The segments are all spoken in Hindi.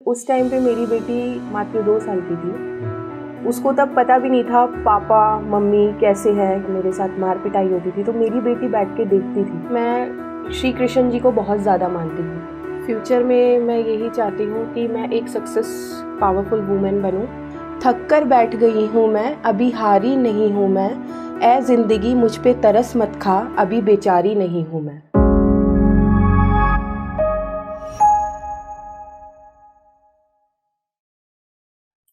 उस टाइम पे मेरी बेटी मात्र 2 साल की थी। उसको तब पता भी नहीं था पापा मम्मी कैसे हैं, मेरे साथ मार पिटाई होती थी तो मेरी बेटी बैठ के देखती थी। मैं श्री कृष्ण जी को बहुत ज़्यादा मानती हूँ। फ्यूचर में मैं यही चाहती हूँ कि मैं एक सक्सेस पावरफुल वूमेन बनूँ। थक कर बैठ गई हूँ मैं, अभी हारी नहीं हूँ मैं, ऐ ज़िंदगी मुझ पे तरस मत खा, अभी बेचारी नहीं हूँ मैं।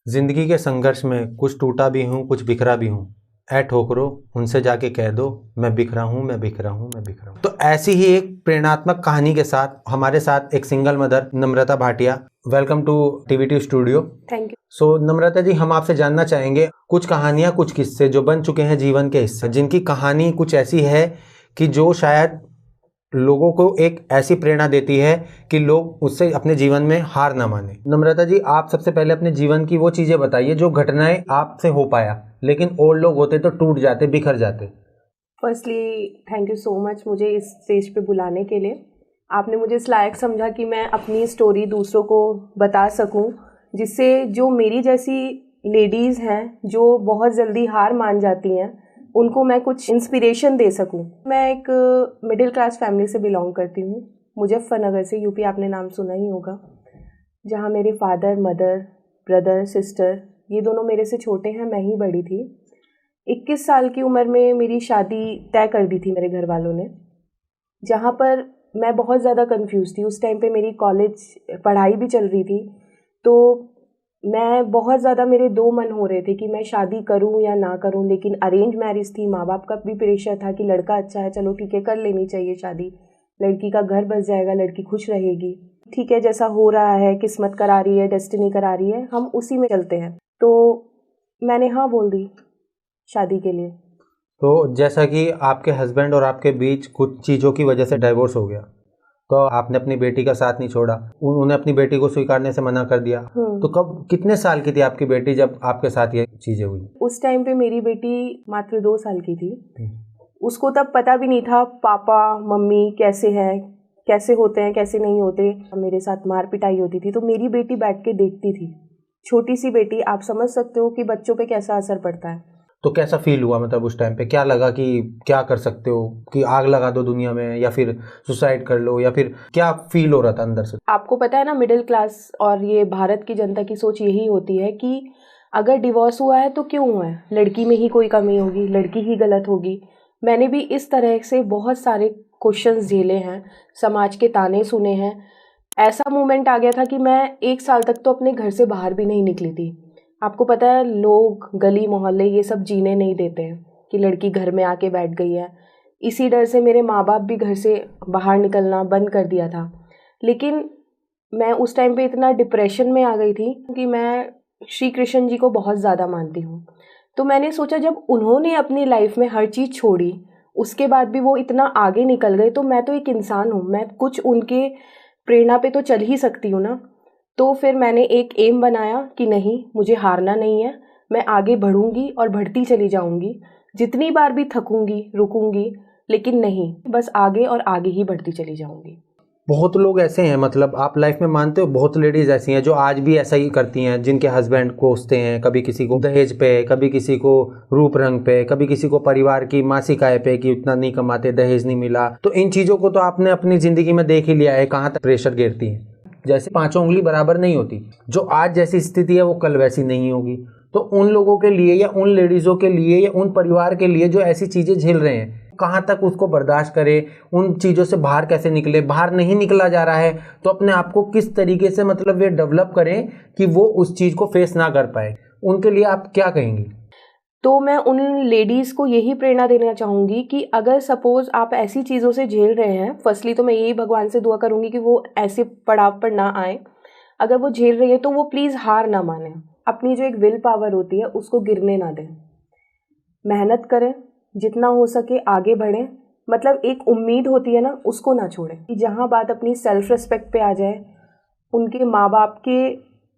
जिंदगी के संघर्ष में कुछ टूटा भी हूँ, कुछ बिखरा भी हूँ। ऐ ठोकरो उनसे जाके कह दो, मैं बिखरा हूँ, मैं बिखरा हूँ, मैं बिखरा हूँ। तो ऐसी ही एक प्रेरणात्मक कहानी के साथ हमारे साथ एक single mother Namrata Bhatia. Welcome to TVT studio. Thank you. So Namrata ji, हम आपसे जानना चाहेंगे कुछ कहानियाँ, कुछ किस्से जो बन चुके हैं जीवन के हिस्से, जिनकी कहानी कुछ ऐसी है कि जो शायद लोगों को एक ऐसी प्रेरणा देती है कि लोग उससे अपने जीवन में हार ना माने। नम्रता जी, आप सबसे पहले अपने जीवन की वो चीज़ें बताइए जो घटनाएं आपसे हो पाया, लेकिन और लोग होते तो टूट जाते, बिखर जाते। Firstly thank you so much मुझे इस स्टेज पे बुलाने के लिए। आपने मुझे इस लायक समझा कि मैं अपनी स्टोरी दूसरों को बता सकूं, जिससे जो मेरी जैसी लेडीज़ हैं जो बहुत जल्दी हार मान जाती हैं, उनको मैं कुछ इंस्पिरेशन दे सकूं। मैं एक मिडिल क्लास फैमिली से बिलोंग करती हूँ, मुजफ्फरनगर से, यूपी, आपने नाम सुना ही होगा, जहाँ मेरे फादर मदर ब्रदर सिस्टर ये दोनों मेरे से छोटे हैं, मैं ही बड़ी थी। 21 साल की उम्र में मेरी शादी तय कर दी थी मेरे घर वालों ने, जहाँ पर मैं बहुत ज़्यादा कंफ्यूज थी। उस टाइम पे मेरी कॉलेज पढ़ाई भी चल रही थी, तो मैं बहुत ज़्यादा, मेरे दो मन हो रहे थे कि मैं शादी करूं या ना करूं। लेकिन अरेंज मैरिज थी, माँ बाप का भी प्रेशर था कि लड़का अच्छा है, चलो ठीक है कर लेनी चाहिए शादी, लड़की का घर बस जाएगा, लड़की खुश रहेगी, ठीक है जैसा हो रहा है, किस्मत करा रही है, डेस्टिनी करा रही है, हम उसी में चलते हैं। तो मैंने हाँ बोल दी शादी के लिए। तो जैसा कि आपके हस्बैंड और आपके बीच कुछ चीज़ों की वजह से डाइवोर्स हो गया, तो आपने अपनी बेटी का साथ नहीं छोड़ा, उन्होंने अपनी बेटी को स्वीकारने से मना कर दिया। तो कब, कितने साल की थी आपकी बेटी जब आपके साथ ये चीज़ें हुई? उस टाइम पे मेरी बेटी मात्र 2 साल की थी। उसको तब पता भी नहीं था पापा मम्मी कैसे हैं, कैसे होते हैं, कैसे नहीं होते। मेरे साथ मार पिटाई होती थी तो मेरी बेटी बैठ के देखती थी। छोटी सी बेटी, आप समझ सकते हो कि बच्चों पे कैसा असर पड़ता है। तो कैसा फील हुआ, मतलब उस टाइम पे क्या लगा कि क्या कर सकते हो, कि आग लगा दो दुनिया में, या फिर सुसाइड कर लो, या फिर क्या फील हो रहा था अंदर से? आपको पता है ना, मिडिल क्लास और ये भारत की जनता की सोच यही होती है कि अगर डिवोर्स हुआ है तो क्यों हुआ है, लड़की में ही कोई कमी होगी, लड़की ही गलत होगी। मैंने भी इस तरह से बहुत सारे क्वेश्चंस झेले हैं, समाज के ताने सुने हैं। ऐसा मोमेंट आ गया था कि मैं 1 साल तक तो अपने घर से बाहर भी नहीं निकली थी। आपको पता है, लोग गली मोहल्ले ये सब जीने नहीं देते हैं कि लड़की घर में आके बैठ गई है। इसी डर से मेरे माँ बाप भी घर से बाहर निकलना बंद कर दिया था। लेकिन मैं उस टाइम पे इतना डिप्रेशन में आ गई थी कि मैं श्री कृष्ण जी को बहुत ज़्यादा मानती हूँ। तो मैंने सोचा, जब उन्होंने अपनी लाइफ में हर चीज़ छोड़ी, उसके बाद भी वो इतना आगे निकल गए, तो मैं तो एक इंसान हूँ, मैं कुछ उनके प्रेरणा पे तो चल ही सकती हूँ ना। तो फिर मैंने एक एम बनाया कि नहीं, मुझे हारना नहीं है, मैं आगे बढ़ूंगी और बढ़ती चली जाऊंगी। जितनी बार भी थकूंगी रुकूंगी, लेकिन नहीं, बस आगे और आगे ही बढ़ती चली जाऊंगी। बहुत लोग ऐसे हैं, मतलब आप लाइफ में मानते हो बहुत लेडीज ऐसी हैं जो आज भी ऐसा ही करती हैं, जिनके हस्बैंड कोसते हैं, कभी किसी को दहेज पे, कभी किसी को रूप रंग पे, कभी किसी को परिवार की मासिक आय पे कि उतना नहीं कमाते, दहेज नहीं मिला। तो इन चीज़ों को तो आपने अपनी ज़िंदगी में देख ही लिया है, कहाँ तक प्रेशर गिरती है। जैसे पाँचों उंगली बराबर नहीं होती, जो आज जैसी स्थिति है वो कल वैसी नहीं होगी। तो उन लोगों के लिए, या उन लेडीज़ों के लिए, या उन परिवार के लिए जो ऐसी चीज़ें झेल रहे हैं, कहाँ तक उसको बर्दाश्त करें, उन चीज़ों से बाहर कैसे निकले, बाहर नहीं निकला जा रहा है तो अपने आप को किस तरीके से, मतलब ये डेवलप करें कि वो उस चीज़ को फेस ना कर पाए, उनके लिए आप क्या कहेंगी? तो मैं उन लेडीज़ को यही प्रेरणा देना चाहूँगी कि अगर सपोज़ आप ऐसी चीज़ों से झेल रहे हैं, फर्स्टली तो मैं यही भगवान से दुआ करूँगी कि वो ऐसे पड़ाव पर ना आए। अगर वो झेल रही है तो वो प्लीज़ हार ना माने, अपनी जो एक विल पावर होती है उसको गिरने ना दें, मेहनत करें, जितना हो सके आगे बढ़ें। मतलब एक उम्मीद होती है ना, उसको ना छोड़ें। कि जहाँ बात अपनी सेल्फ रिस्पेक्ट पे आ जाए, उनके माँ बाप के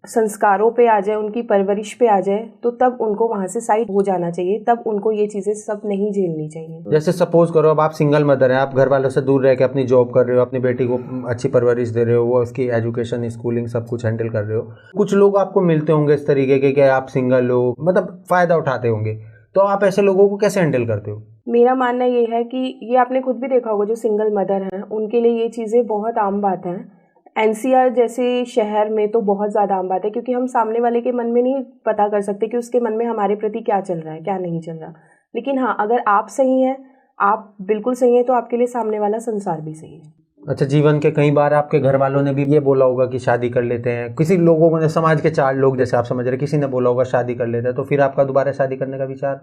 संस्कारों पे आ जाए, उनकी परवरिश पे आ जाए, तो तब उनको वहाँ से साइड हो जाना चाहिए, तब उनको ये चीज़ें सब नहीं झेलनी चाहिए। जैसे सपोज करो अब आप सिंगल मदर हैं, आप घर वालों से दूर रह के अपनी जॉब कर रहे हो, अपनी बेटी को अच्छी परवरिश दे रहे हो, वो उसकी एजुकेशन स्कूलिंग सब कुछ हैंडल कर रहे हो। कुछ लोग आपको मिलते होंगे इस तरीके के कि आप सिंगल हो, मतलब फ़ायदा उठाते होंगे, तो आप ऐसे लोगों को कैसे हैंडल करते हो? मेरा मानना ये है कि ये आपने खुद भी देखा होगा, जो सिंगल मदर हैं उनके लिए ये चीज़ें बहुत आम बात हैं। एनसीआर जैसे शहर में तो बहुत ज़्यादा आम बात है, क्योंकि हम सामने वाले के मन में नहीं पता कर सकते कि उसके मन में हमारे प्रति क्या चल रहा है, क्या नहीं चल रहा। लेकिन हाँ, अगर आप सही हैं, आप बिल्कुल सही हैं, तो आपके लिए सामने वाला संसार भी सही है। अच्छा, जीवन के कई बार आपके घर वालों ने भी ये बोला होगा कि शादी कर लेते हैं, किसी लोगों ने, समाज के 4 लोग जैसे आप समझ रहे, किसी ने बोला होगा शादी कर लेते हैं, तो फिर आपका दोबारा शादी करने का विचार?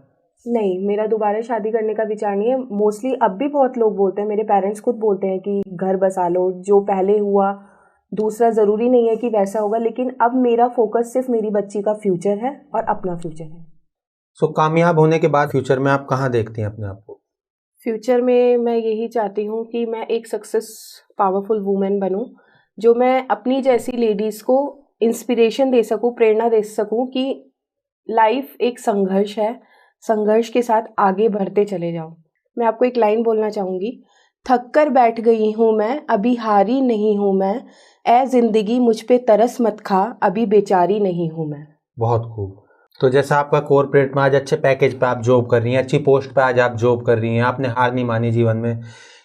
नहीं, मेरा दोबारा शादी करने का विचार नहीं है। मोस्टली अब भी बहुत लोग बोलते हैं, मेरे पेरेंट्स खुद बोलते हैं कि घर बसा लो, जो पहले हुआ दूसरा ज़रूरी नहीं है कि वैसा होगा। लेकिन अब मेरा फोकस सिर्फ मेरी बच्ची का फ्यूचर है और अपना फ्यूचर है। सो कामयाब होने के बाद फ्यूचर में आप कहाँ देखती हैं अपने आप को? फ्यूचर में मैं यही चाहती हूँ कि मैं एक सक्सेस पावरफुल वूमेन बनूँ, जो मैं अपनी जैसी लेडीज़ को इंस्पिरेशन दे सकूँ, प्रेरणा दे सकूँ कि लाइफ एक संघर्ष है, संघर्ष के साथ आगे बढ़ते चले जाओ। मैं आपको एक लाइन बोलना चाहूँगी, थक कर बैठ गई हूँ मैं, अभी हारी नहीं हूँ मैं, ए ज़िंदगी मुझ पे तरस मत खा, अभी बेचारी नहीं हूँ मैं। बहुत खूब। तो जैसा आपका कॉर्पोरेट में आज अच्छे पैकेज पे आप जॉब कर रही हैं, अच्छी पोस्ट पे आज आप जॉब कर रही हैं, आपने हार नहीं मानी जीवन में,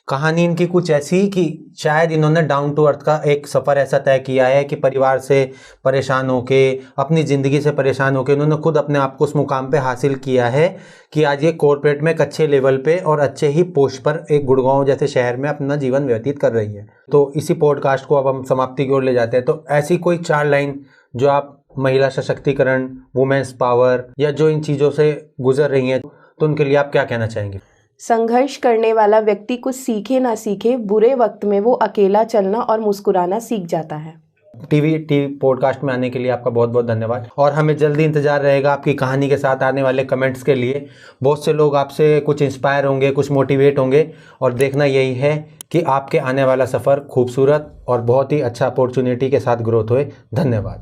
कहानी इनकी कुछ ऐसी कि शायद इन्होंने डाउन टू अर्थ का एक सफ़र ऐसा तय किया है कि परिवार से परेशान होके, अपनी ज़िंदगी से परेशान होके इन्होंने खुद अपने आप को उस मुकाम पे हासिल किया है कि आज ये कॉर्पोरेट में एक अच्छे लेवल पे और अच्छे ही पोस्ट पर एक गुड़गांव जैसे शहर में अपना जीवन व्यतीत कर रही है। तो इसी पॉडकास्ट को अब हम समाप्ति की ओर ले जाते हैं। तो ऐसी कोई 4 लाइन जो आप महिला सशक्तिकरण, वुमेन्स पावर, या जो इन चीज़ों से गुजर रही हैं, तो उनके लिए आप क्या कहना चाहेंगे? संघर्ष करने वाला व्यक्ति कुछ सीखे ना सीखे, बुरे वक्त में वो अकेला चलना और मुस्कुराना सीख जाता है। टीवी पॉडकास्ट में आने के लिए आपका बहुत बहुत धन्यवाद, और हमें जल्दी इंतजार रहेगा आपकी कहानी के साथ आने वाले कमेंट्स के लिए। बहुत से लोग आपसे कुछ इंस्पायर होंगे, कुछ मोटिवेट होंगे, और देखना यही है कि आपके आने वाला सफ़र खूबसूरत और बहुत ही अच्छा अपॉर्चुनिटी के साथ ग्रोथ होए। धन्यवाद।